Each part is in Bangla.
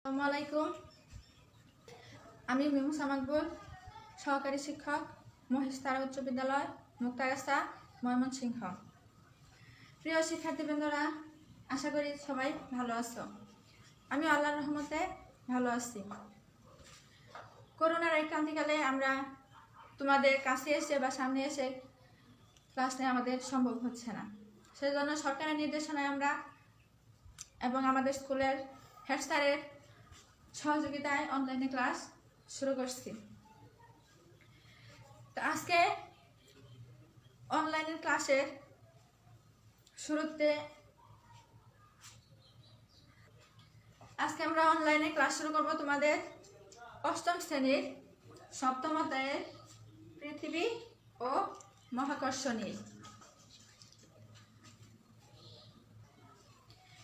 আসসালামু আলাইকুম। আমি মিমুসা মাকবুল, সহকারী শিক্ষক, মহেশতারা উচ্চ বিদ্যালয়, মুক্তাগাছা, ময়মনসিংহ। প্রিয় শিক্ষার্থীবৃন্দরা, আশা করি সবাই ভালো আছো। আমি আল্লাহর রহমতে ভালো আছি। করোনার এই ক্রান্তিকালে আমরা তোমাদের কাছে এসে বা সামনে এসে ক্লাস নেওয়া আমাদের সম্ভব হচ্ছে না। সেজন্য সরকারের নির্দেশনায় আমরা এবং আমাদের স্কুলের হেড স্যারের সহযোগিতায় অনলাইনে ক্লাস শুরু করছি। তো আজকে অনলাইনের ক্লাসের শুরুতে আমরা অনলাইনে ক্লাস শুরু করব তোমাদের অষ্টম শ্রেণীর সপ্তম অধ্যায়ের পৃথিবী ও মহাকর্ষ নিয়ে।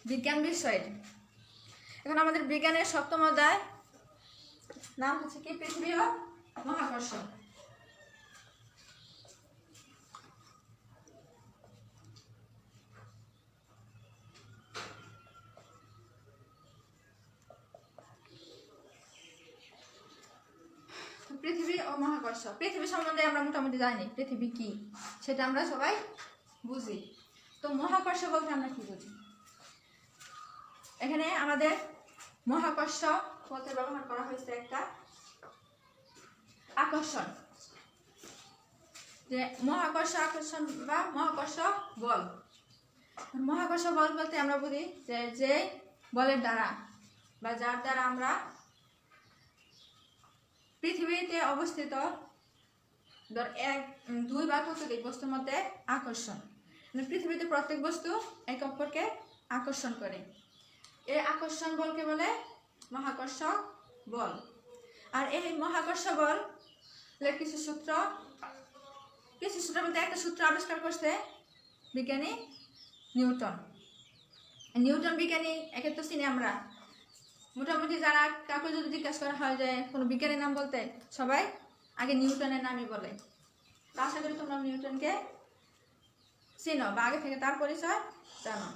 বিজ্ঞান বিষয়। এখন আমাদের বিজ্ঞানের সপ্তম অধ্যায় নাম হচ্ছে কি? পৃথিবী ও মহাকর্ষ। পৃথিবী ও মহাকর্ষ। পৃথিবী সম্বন্ধে আমরা মোটামুটি জানি পৃথিবী কি, সেটা আমরা সবাই বুঝি। তো মহাকর্ষ বলতে আমরা কি বুঝি? এখানে আমাদের মহাকর্ষ বলতে ব্যবহার করা হয়েছে একটা আকর্ষণ, যে মহাকর্ষ আকর্ষণ বা মহাকর্ষ বল। মহাকর্ষ বল বলতে আমরা বুঝি যে বলের দ্বারা বা যার দ্বারা আমরা পৃথিবীতে অবস্থিত এক, দুই বা ততোধিক বস্তুর মধ্যে আকর্ষণ। পৃথিবীতে প্রত্যেক বস্তু একে অপরকে আকর্ষণ করে। এই আকর্ষণ বলকে বলে মহাকর্ষ বল। আর এই মহাকর্ষ বল কিছু সূত্র বলতে একটা সূত্র আবিষ্কার করছে বিজ্ঞানী নিউটন বিজ্ঞানী। একে তো চিনি আমরা মোটামুটি, যারা কাউকে যদি জিজ্ঞাসা করা হয় যে কোনো বিজ্ঞানীর নাম বলতে, সবাই আগে নিউটনের নামই বলে। আশা করি তোমরা নিউটনকে চিনো বা আগে থেকে তার পরিচয় জানো।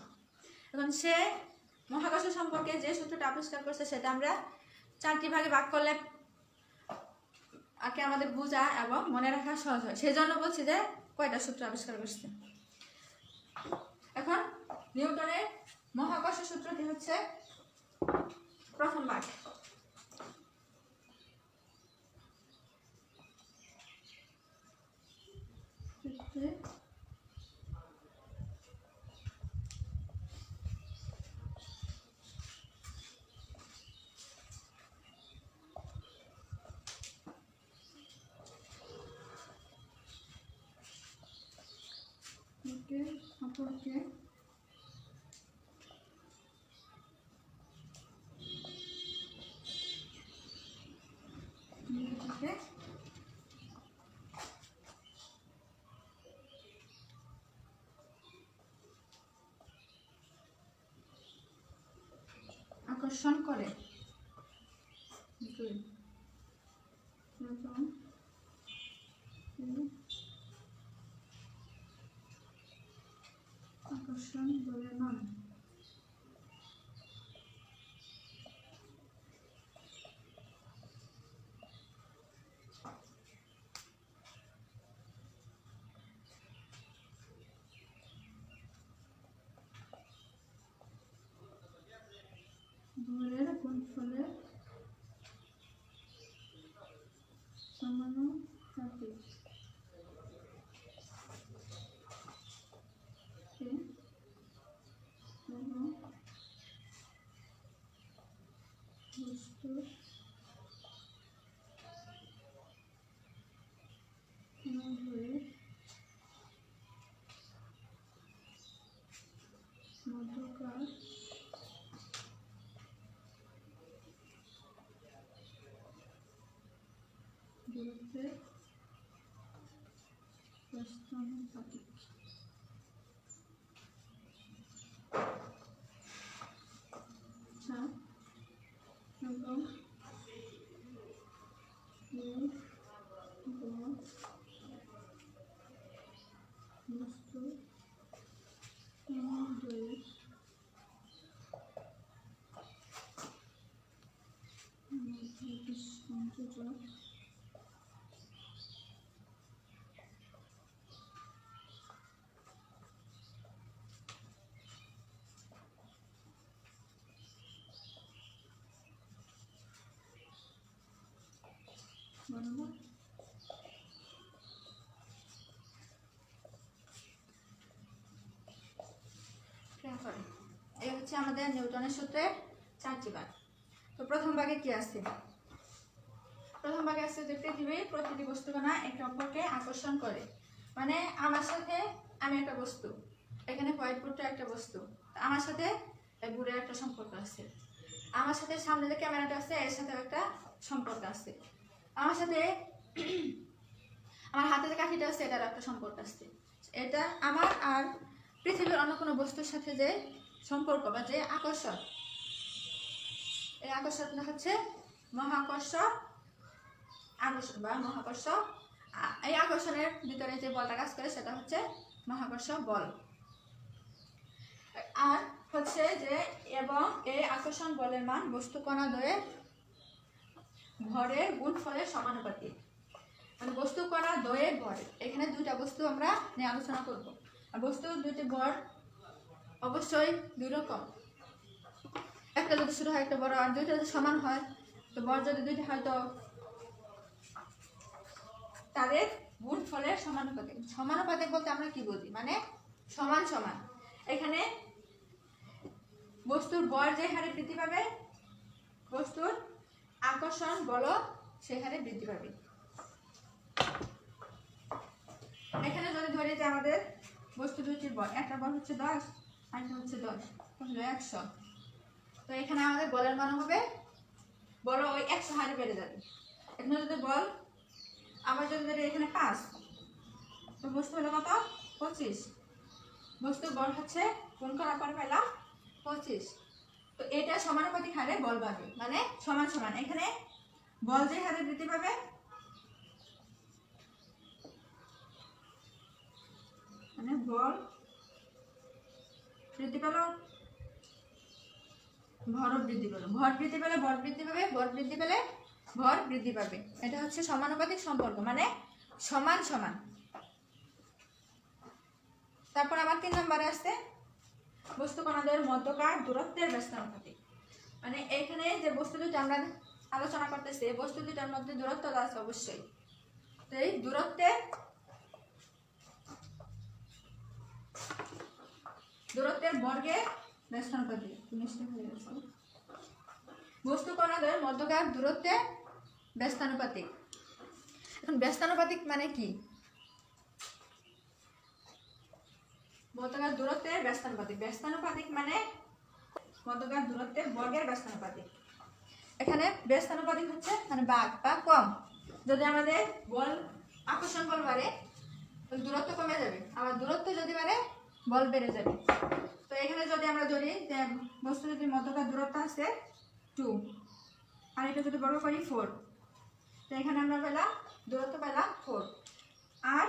এখন সে মহাকর্ষ সম্পর্কে যে সূত্রটা আবিষ্কার করছে সেটা আমরা চারটি ভাগে ভাগ করলে আগে আমাদের বোঝা এবং মনে রাখা সহজ হয়। সেই জন্য বলছি যে কয়টা সূত্র আবিষ্কার করছে। এখন নিউটনের মহাকর্ষ সূত্রটি হচ্ছে প্রথম ভাগ। আকর্ষণ করে। আকর্ষণ বলে মান। বলের গুণফলের সমানুপাতিক। বস্তুর মধ্যকার দূরত্বের সমানুপাতিক। এবং বস্তু এই হচ্ছে আমাদের নিউটনের সূত্রের 4টি ভাগ। তো প্রথম ভাগে কি আছে? প্রথম ভাগে আছে যে পৃথিবীর প্রতিটি বস্তুকণা একে অপরকে আকর্ষণ করে। মানে আমার সাথে আমি একটা বস্তু, এখানে হোয়াইট বোর্ডটা একটা বস্তু, আমার সাথে এই বোর্ডের একটা সম্পর্ক আছে। আমার সাথে সামনে যে ক্যামেরাটা আছে এর সাথে একটা সম্পর্ক আছে। আমার সাথে আমার হাতে যে কাঠিটা আছে এটার একটা সম্পর্ক আছে। এটা আমার আর পৃথিবীর অন্য কোনো বস্তুর সাথে যে সম্পর্ক বা যে আকর্ষণ, এই আকর্ষণটা হচ্ছে মহাকর্ষ আকর্ষণ বা মহাকর্ষ। এই আকর্ষণের ভিতরে যে বলটা কাজ করে সেটা হচ্ছে মহাকর্ষ বল। আর হচ্ছে যে এবং এই আকর্ষণ বলের মান বস্তু কণা দ্বয়ের ভরের গুণফলের সমানুপাতিক। মানে বস্তু কণা দ্বয়ের ভর, এখানে দুইটা বস্তু আমরা নিয়ে আলোচনা করব। আর বস্তুর দুইটি ভর অবশ্যই দুই রকম, একটা যদি ছোট হয় একটা বড়, আর দুইটা যদি সমান হয় তো ভর যদি দুইটা হয় তো তাদের গুণফলের সমানুপাতিক। সমানুপাতিক বলতে আমরা কি বুঝি? মানে সমান সমান। এখানে বস্তুর ভর যে হারে বৃদ্ধি পাবে বস্তুর আকর্ষণ বল সেই হারে বৃদ্ধি পাবে। এখানে যদি ধরি যে আমাদের বস্তু দুটির বল, একটা বল হচ্ছে 10 আর একটা হচ্ছে 10, তাহলে 100। তো এখানে আমাদের বলের মান হবে বল ওই 100 হারে বেড়ে যাবে। এখানে যদি বল আবার যদি ধরি এখানে 5, তো বস্তু হলো কত? 25। বস্তুর বল হচ্ছে গুণ করার পর পেলাম 25। তো এটা সমানুপাতিক হারে বল পাবে, মানে সমান সমান। এখানে বল যে হারে বৃদ্ধি পাবে মানে বল বৃদ্ধি পেল, ভর বৃদ্ধি পেল, ভর বৃদ্ধি পেলে ভর বৃদ্ধি পাবে, ভর বৃদ্ধি পেলে ভর বৃদ্ধি পাবে। এটা হচ্ছে সমানুপাতিক সম্পর্ক, মানে সমান সমান। তারপর আবার 3 নম্বরে আসছে বস্তু কণাদের মধ্যকার দূরত্বের ব্যস্তানুপাতিক। মানে এখানে যে বস্তু দুটো আমরা আলোচনা করতেছি এই বস্তু দুটার মধ্যে দূরত্ব আছে অবশ্যই। তো এই দূরত্বের বর্গের ব্যস্তানুপাতিক। বস্তু কণাদের মধ্যকার দূরত্বের ব্যস্তানুপাতিক। এখন ব্যস্তানুপাতিক মানে কি? মধ্যকার দূরত্বের ব্যস্তানুপাতিক। ব্যস্তানুপাতিক মানে মধ্যকার দূরত্বের বর্গের ব্যস্তানুপাতিক। এখানে ব্যস্তানুপাতিক হচ্ছে মানে ভাগ বা কম। যদি আমাদের বল আকর্ষণ বল বাড়ে দূরত্ব কমে যাবে, আবার দূরত্ব যদি বাড়ে বল বেড়ে যাবে। তো এখানে যদি আমরা ধরি যে বস্তু যদি মধ্যকার দূরত্ব আছে 2 আর এটা যদি বর্গ করি 4, তো এখানে আমরা পেলাম দূরত্ব পেলাম 4। আর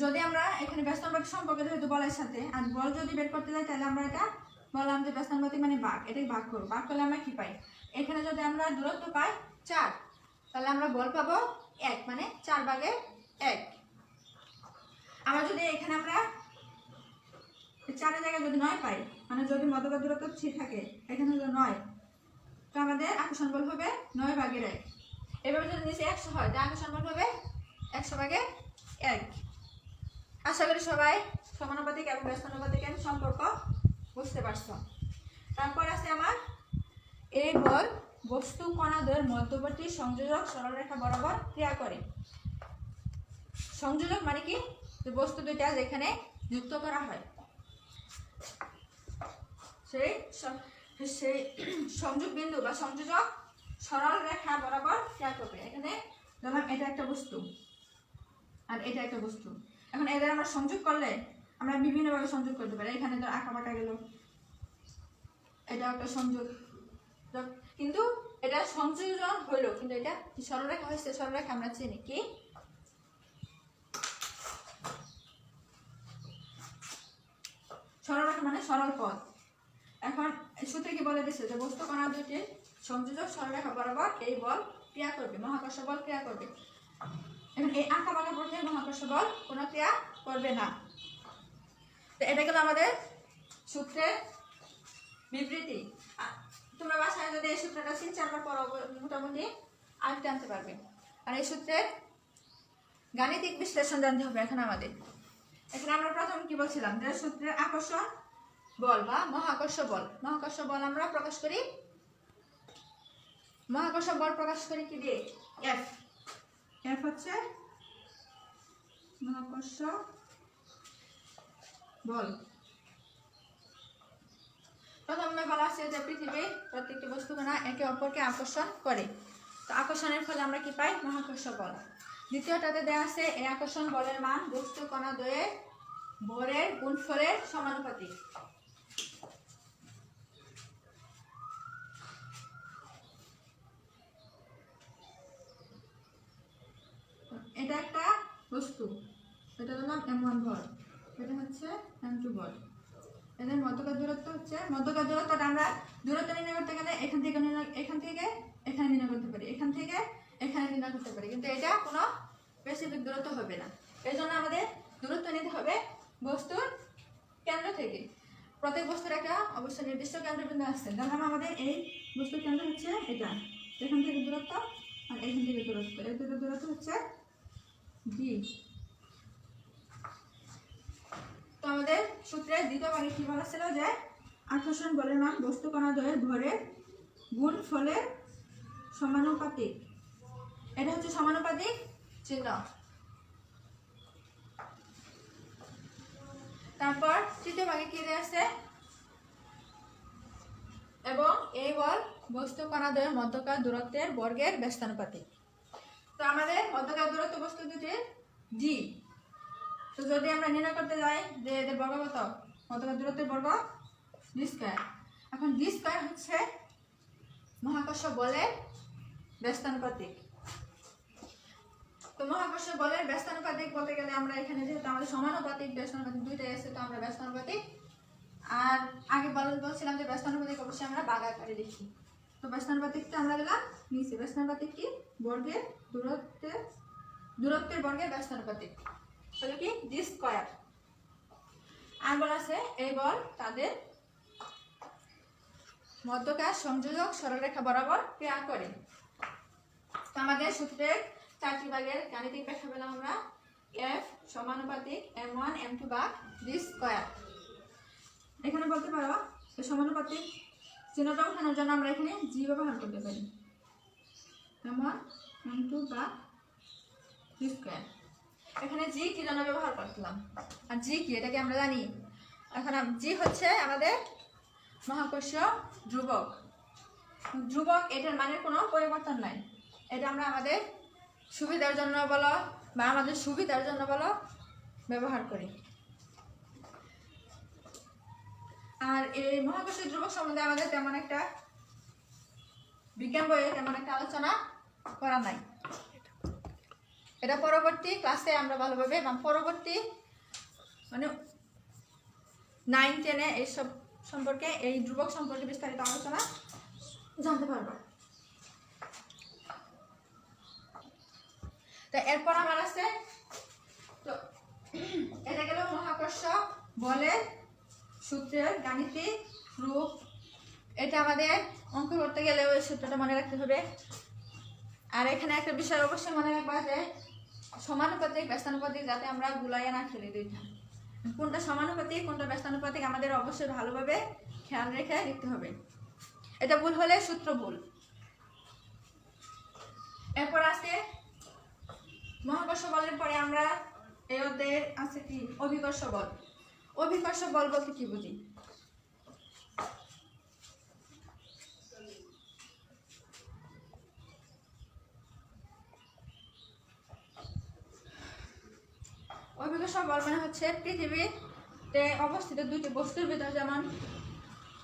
যদি আমরা এখানে ব্যস্তানুপাতিক সম্পর্ক যেহেতু বলের সাথে, আর বল যদি বের করতে যাই তাহলে আমরা এটা বললাম যে ব্যস্তানুপাতিক মানে ভাগ, এটাই ভাগ করব। ভাগ করলে আমরা কি পাই? এখানে যদি আমরা দূরত্ব পাই 4 তাহলে আমরা বল পাবো 1, মানে 4 ভাগের 1। আবার যদি এখানে আমরা 4 এর জায়গায় যদি 9 পাই, মানে যদি মধ্যকার দূরত্ব 3 থাকে এখানে হলো 9, তো আমাদের আকর্ষণ বল হবে 9 ভাগের 1। এভাবে যদি নিচে 100 হয় তাহলে আকর্ষণ বল হবে 100 ভাগের 1। আশা করি সবাই সমানুপাতিক এবং ব্যস্তানুপাতিক সম্পর্ক বুঝতে পারছো। তারপর আছে আমার এই বল বস্তু কণাদ্বয়ের মধ্যবর্তী সংযোজক সরলরেখা বরাবর ক্রিয়া করে। সংযোজক মানে কি? বস্তু দুইটা যেখানে যুক্ত করা হয় সেই সংযোগ বিন্দু বা সংযোজক সরল রেখা বরাবর ক্রিয়া করবে। এখানে ধরলাম এটা একটা বস্তু আর এটা একটা বস্তু। এখন এদের আমরা সংযোগ করলে আমরা বিভিন্নভাবে সংযোগ করতে পারি। এখানে তো আঁকা বাঁকা গেল, এটা একটা সংযোগ, কিন্তু এটা সংযোজন হইল, কিন্তু এটা সরলরেখা হয়েছে। সরলরেখা আমরা চিনি কি? সরলরেখা মানে সরল পথ। এখন সূত্রে কি বলে দিচ্ছে যে বস্তু কণা দুটি সংযোজক সরলরেখা বরাবর এই বল ক্রিয়া করবে, মহাকর্ষ বল ক্রিয়া করবে। এবং এই আঁকা বাঁকা পথে মহাকর্ষ বল কোনো ক্রিয়া করবে না। তো এটা গেল আমাদের সূত্রের বিবৃতি। তোমরা বাসায় যদি এই সূত্রটা 3-4 বার পড়ো মোটামুটি আয়ত্তে আনতে পারবে। আর এই সূত্রের গাণিতিক বিশ্লেষণ জানতে হবে এখন আমাদের। এখানে আমরা প্রথম কি বলছিলাম যে সূত্রের আকর্ষণ বল বা মহাকর্ষ বল, মহাকর্ষ বল আমরা প্রকাশ করি, মহাকর্ষ বল প্রকাশ করি কি দিয়ে? এফ। এফ হচ্ছে মহাকর্ষ বল। প্রথমে বলা আছে যে পৃথিবীর প্রত্যেকটি বস্তু কণা একে অপরকে আকর্ষণ করে। তো আকর্ষণের ফলে আমরা কি পাই? মহাকর্ষ বল। দ্বিতীয়টাতে দেওয়া আছে এই আকর্ষণ বলের মান বস্তু কণা দ্বয়ের ভরের গুণফলের সমানুপাতিক। এটা একটা বস্তু, এটা হলো m1 ভর, এটা হচ্ছে m2 ভর। এদের মধ্যকার দূরত্ব হচ্ছে, মধ্যকার দূরত্বটা আমরা দূরত্ব নির্ণয় করতে গেলে এখান থেকে এখানে নির্ণয় করতে পারি, এখান থেকে এখানে নির্ণয় করতে পারি, কিন্তু এটা কোনো স্পেসিফিক দূরত্ব হবে না। এই জন্য আমাদের দূরত্ব নিতে হবে বস্তুর কেন্দ্র থেকে। প্রত্যেক বস্তুর একটা অবশ্যই নির্দিষ্ট কেন্দ্রবিন্দু আসছে। ধরলাম আমাদের এই বস্তুর কেন্দ্র হচ্ছে এটা, এখান থেকে দূরত্ব আর এখান থেকে দূরত্ব, এই দুটো দূরত্ব হচ্ছে ডি। তো আমাদের সূত্রের দ্বিতীয় ভাগে কি বলা ছিল যে আকর্ষণ বলের মান বস্তু কণা দ্বয়ের ভরের গুণ ফলের সমানুপাতিক। এটা হচ্ছে সমানুপাতিক চিহ্ন। তারপর তৃতীয় ভাগে কি দেয়া আছে? এবং এই বল বস্তু কণা দ্বয়ের মধ্যকার দূরত্বের বর্গের ব্যস্তানুপাতিক। তো আমাদের মধ্যকার দূরত্ব বস্তু দুটির ডি। তো যদি আমরা নির্ণয় করতে যাই যে এদের বর্গ কত, মধ্যকার দূরত্বের বর্গ ডি স্কয়ার। এখন ডি স্কয়ার হচ্ছে মহাকর্ষ বলের ব্যস্তানুপাতিক। তো মহাকর্ষ বলের ব্যস্তানুপাতিক বলতে গেলে আমরা এখানে যেহেতু আমাদের সমানুপাতিক ব্যস্তানুপাতিক দুইটাই আছে, তো আমরা ব্যস্তানুপাতিক আর আগে বলছিলাম যে ব্যস্তানুপাতিক অবশ্যই আমরা ভাগ আকারে লিখি। তো ব্যস্তানুপাতিকটা আমরা দিলাম নিচে, ব্যস্তানুপাতিক কি বর্গের দূরত্বের বর্গের ব্যস্তানুপাতিক, তাহলে কি ডি স্কয়ার। আর বলা আছে এই বল তাদের মধ্যকার সংযোজক সরলরেখা বরাবর ক্রিয়া করে। তো আমাদের সূত্রের 4টি ভাগের গাণিতিক ব্যাখ্যা পেলাম আমরা। এফ সমানুপাতিক m1 m2 ভাগ ডি স্কয়ার। এখানে বলতে পারো সমানুপাতিক চিহ্নটা ওঠানোর জন্য আমরা এখানে জি ব্যবহার করতে পারি, m1 m2 ভাগ ডি স্কয়ার। এখানে জি কি জন্য ব্যবহার করলাম আর জি কি এটাকে আমরা জানি। এখন জি হচ্ছে আমাদের মহাকর্ষ ধ্রুবক। ধ্রুবক এটার মানের কোনো পরিবর্তন নাই। এটা আমরা আমাদের সুবিধার জন্য বলো বা আমাদের সুবিধার জন্য বলো ব্যবহার করি। আর এই মহাকর্ষ ধ্রুবক সম্বন্ধে আমাদের তেমন একটা বিজ্ঞান বইয়ে তেমন একটা আলোচনা করা নাই। এটা পরবর্তী ক্লাসে আমরা ভালোভাবে এবং পরবর্তী মানে 9-10-এ এইসব সম্পর্কে, এই ধ্রুবক সম্পর্কে বিস্তারিত আলোচনা জানতে পারবো। তো এরপর আমার আছে, তো এটা গেল মহাকর্ষ বলের সূত্রের গাণিতিক রূপ। এটা আমাদের অঙ্ক করতে গেলে ওই সূত্রটা মনে রাখতে হবে। আর এখানে একটা বিষয় অবশ্যই মনে রাখবা যে সমানুপাতিক ব্যস্তানুপাতিক যাতে আমরা গুলাইয়া না ফেলি, দুইটা কোনটা সমানুপাতিক কোনটা ব্যস্তানুপাতিক আমাদের অবশ্যই ভালোভাবে খেয়াল রেখে লিখতে হবে। এটা ভুল হলে সূত্র ভুল। এরপর আছে মহাকর্ষ বলের পরে আমরা এই অধ্যায়ের আছে কি অভিকর্ষ বল। অভিকর্ষ বল বলতে কি বুঝি? অভিকর্ষ বল মানে হচ্ছে পৃথিবীতে অবস্থিত দুইটি বস্তুর ভিতরে যেমন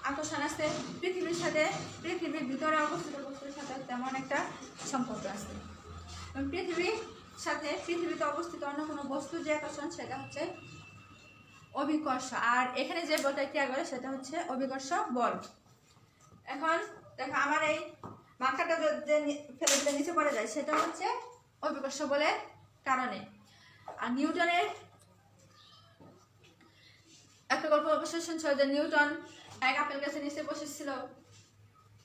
আকর্ষণ আছে, পৃথিবীর ভিতরে অবস্থিত বস্তুর সাথে তেমন একটা সম্পর্ক আছে। পৃথিবীতে অবস্থিত অন্য কোনো বস্তু যে আকর্ষণ সেটা হচ্ছে অভিকর্ষ। আর এখানে যে বলটা ক্রিয়া করে সেটা হচ্ছে অভিকর্ষ বল। এখন দেখো আমার এই মার্কারটা যে ফেলে দিলে নিচে পড়ে যায় সেটা হচ্ছে অভিকর্ষ বলের কারণে। আর নিউটনের একটা গল্প অবশ্যই শুনছো যে নিউটন এক আপেল গাছের নিচে বসেছিল,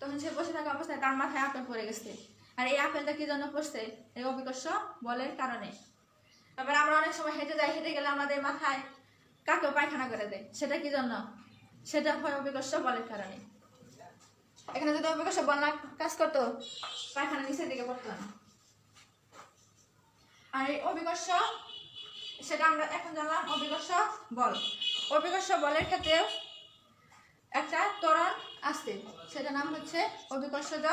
তখন সে বসে থাকা অবস্থায় তার মাথায় আপেল পড়ে গেছে। আর এই আপেলটা কি জন্য পড়ছে? এই অভিকর্ষ বলের কারণে। এবার আমরা অনেক সময় হেঁটে যাই, হেঁটে গেলে আমাদের মাথায় কাকেও পায়খানা করে দেয়, সেটা কি জন্য? সেটা হয় অভিকর্ষ বলের কারণে। এখানে যদি অভিকর্ষ বল না কাজ করতো, পায়খানা নিচের দিকে পড়তো না। আর এই অভিকর্ষ, সেটা আমরা এখন জানলাম অভিকর্ষ বল। অভিকর্ষ বলের ক্ষেত্রে একটা ত্বরণ আছে, সেটা নাম হচ্ছে অভিকর্ষজ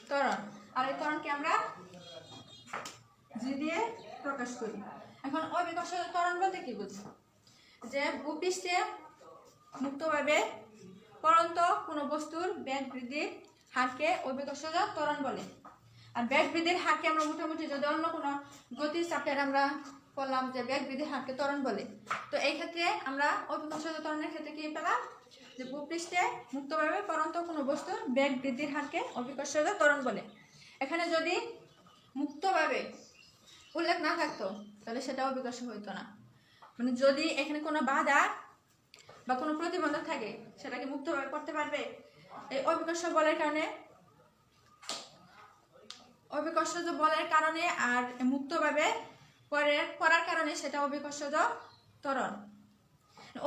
ত্বরণ। আর এই ত্বরণকে আমরা জি দিয়ে প্রকাশ করি। এখন অভিকর্ষজ ত্বরণ বলতে কি বুঝি? যে ভূপৃষ্ঠে মুক্তভাবে পরন্ত কোনো বস্তুর বেগ বৃদ্ধির হারকে অভিকর্ষজ ত্বরণ বলে। আর বেগ বৃদ্ধির হারকে আমরা মোটামুটি যদি অন্য কোনো গতির চাপের আমরা বললাম যে বেগ বৃদ্ধির হারকে ত্বরণ বলে, তো এই ক্ষেত্রে আমরা অভিকর্ষজ ত্বরণের ক্ষেত্রে কি পেলাম? যে ভূপৃষ্ঠে মুক্তভাবে পরন্ত কোনো বস্তুর বেগ বৃদ্ধির হারকে অভিকর্ষজ ত্বরণ বলে। এখানে যদি মুক্তভাবে উল্লেখ না থাকতো তাহলে সেটা অভিকর্ষ হইতো না। মানে যদি এখানে কোনো বাধা বা কোনো প্রতিবন্ধক থাকে, সেটাকে মুক্তভাবে করতে পারবে। এই অভিকর্ষ বলের কারণে, অভিকর্ষজ বলের কারণে আর মুক্তভাবে করার কারণে সেটা অভিকর্ষজ ত্বরণ।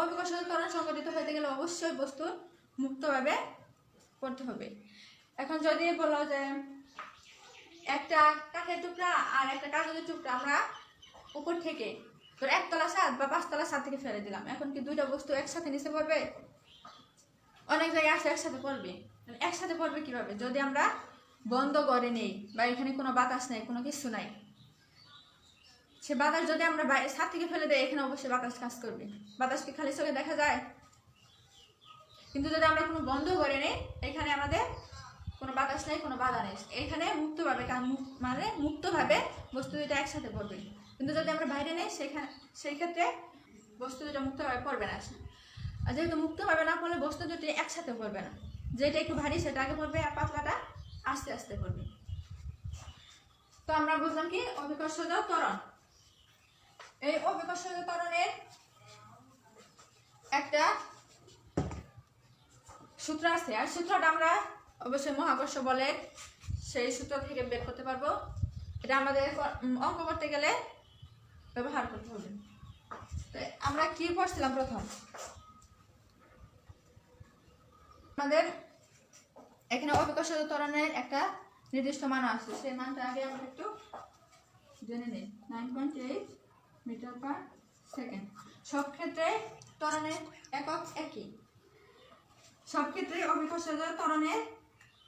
অভিকর্ষজ ত্বরণ সংঘটিত হতে গেলে অবশ্যই বস্তু মুক্তভাবে করতে হবে। এখন যদি বলো যে একটা কাঠের টুকরা আর একটা কাগজের টুকরা আমরা উপর থেকে তোর একতলা ছাদ বা পাঁচতলা ছাদ থেকে ফেলে দিলাম, এখন কি দুইটা বস্তু একসাথে নিচে পড়বে? অনেক জায়গায় আসে একসাথে পড়বে। একসাথে পড়বে কিভাবে? যদি আমরা বন্ধ করে নেই বা এখানে কোনো বাতাস নেই, কোনো কিছু নাই, সে বাতাস যদি আমরা ছাদ থেকে ফেলে দেয়, এখানে অবশ্যই বাতাস কাজ করবে। বাতাস কি খালি চোখে দেখা যায়? কিন্তু যদি আমরা কোনো বন্ধ করে নেই, এখানে আমাদের কোনো বাতাস নেই, কোনো বাধা নেই, এখানে মুক্তভাবে মানে মুক্তভাবে বস্তু দুইটা একসাথে পড়বে। কিন্তু যদি আমরা বাইরে নেই, সেই ক্ষেত্রে বস্তু দুটো মুক্তভাবে পড়বে না। আর যেহেতু মুক্তভাবে না পড়লে বস্তু দুটি একসাথে পড়বে না, যেটা একটু ভারী সেটা আগে পড়বে আর পাতলাটা আস্তে আস্তে পড়বে। তো আমরা বুঝলাম কি অভিকর্ষজ ত্বরণ। এই অভিকর্ষজ ত্বরণের একটা সূত্র আছে, আর সূত্রটা আমরা অবশ্যই মহাকর্ষ বলের সেই সূত্র থেকে বের করতে পারবো। এটা আমাদের অঙ্ক করতে গেলে ব্যবহার করতে হবে। তো আমরা কি পড়ছিলাম প্রথম? আমাদের এখানে অভিকর্ষজ ত্বরণের একটা নির্দিষ্ট মান আছে, সেই মানটা আগে আমরা একটু জেনে নিই। 9.8 মিটার পার সেকেন্ড। সব ক্ষেত্রে ত্বরণের একক একই, সব ক্ষেত্রে অভিকর্ষজ ত্বরণের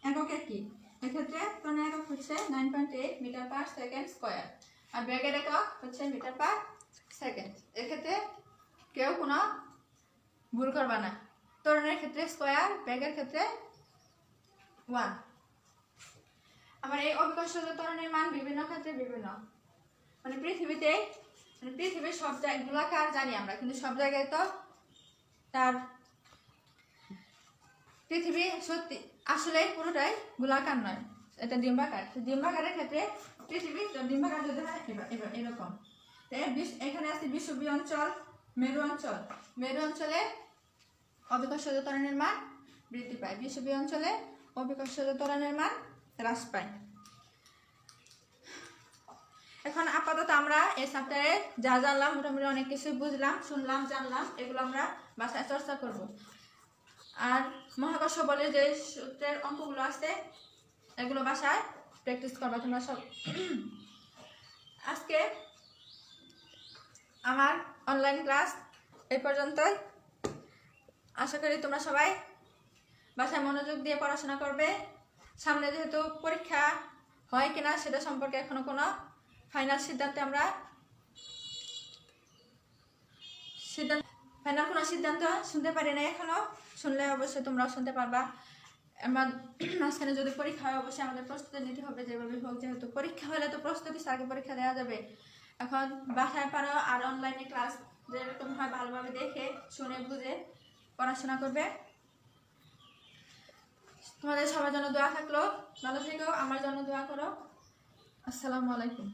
একক একই। এক্ষেত্রে ত্বরণের একক হচ্ছে 9.8 মিটার পার সেকেন্ড স্কয়ার, আর বেগের একক হচ্ছে মিটার পার সেকেন্ড। এক্ষেত্রে কেউ কোনো ভুল করবা না। ত্বরণের ক্ষেত্রে স্কয়ার, বেগের ক্ষেত্রে 1। আমার এই অভিকর্ষজ ত্বরণের মান বিভিন্ন ক্ষেত্রে বিভিন্ন, মানে পৃথিবীর সব জায়গায় গোলাকার জানি আমরা, কিন্তু সব জায়গায় তো তার পৃথিবী সত্যি আসলে পুরোটাই গোলাকার নয়, এটা ডিম্বাকার। ডিম্বাকারের ক্ষেত্রে পৃথিবী ডিম্বাকার যদি হয় এরকম। এখানে আছে বিষুবীয় অঞ্চল, মেরু অঞ্চল। মেরু অঞ্চলে অভিকর্ষজ ত্বরণের মান বৃদ্ধি পায়, বিষুবীয় অঞ্চলে অভিকর্ষজ ত্বরণের মান হ্রাস পায়। এখন আপাতত আমরা এই চ্যাপ্টারে যা জানলাম, মোটামুটি অনেক কিছু বুঝলাম, শুনলাম, জানলাম, এগুলো আমরা বাসায় চর্চা করব। আর মহাকর্ষ বলের যে সূত্রের অঙ্কগুলো আছে এগুলো বাসায় প্র্যাকটিস করবা তোমরা সব। আজকে আমার অনলাইন ক্লাস এই পর্যন্তই। আশা করি তোমরা সবাই বাসায় মনোযোগ দিয়ে পড়াশোনা করবে। সামনে যেহেতু পরীক্ষা হয় কিনা সেটা সম্পর্কে এখনো কোনো ফাইনাল কোনো সিদ্ধান্ত শুনতে পারি না এখনো। শুনলে অবশ্যই তোমরাও শুনতে পারবা। মাঝখানে যদি পরীক্ষা হয় অবশ্যই আমাদের প্রস্তুতি নিতে হবে যেভাবে হোক, যেহেতু পরীক্ষা হলে তো প্রস্তুতি আগে পরীক্ষা দেওয়া যাবে। এখন বাসায় পারো আর অনলাইনে ক্লাস যেরকম হয় ভালোভাবে দেখে শুনে বুঝে পড়াশোনা করবে। তোমাদের সবার জন্য দোয়া থাকলো, ভালো থেকো, আমার জন্য দোয়া করো। আসসালামু আলাইকুম।